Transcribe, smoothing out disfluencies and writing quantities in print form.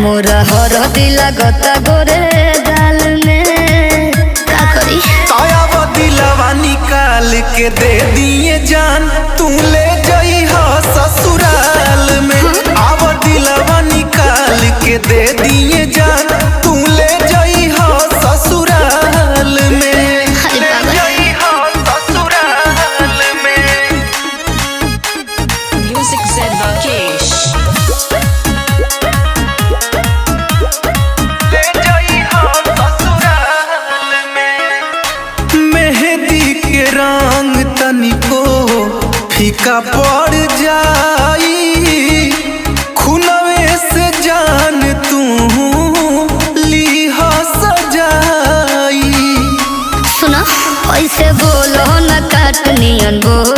मोरा हरदी लागता गोरे दाल में का करी काया वो दिलवा निकाल के दे दिए जान तू ले जाई हो ससुराल में। आव दिलवा निकाल के दे दिए जान तू ले जाई हो ससुराल में। अरे पागल Music Zed Rakesh. मेहंदी के रंग तनिको फीका पड़ जाई खुनवे से जान तू लीह सजाई। सुना ऐसे बोलो न काटनियन बोल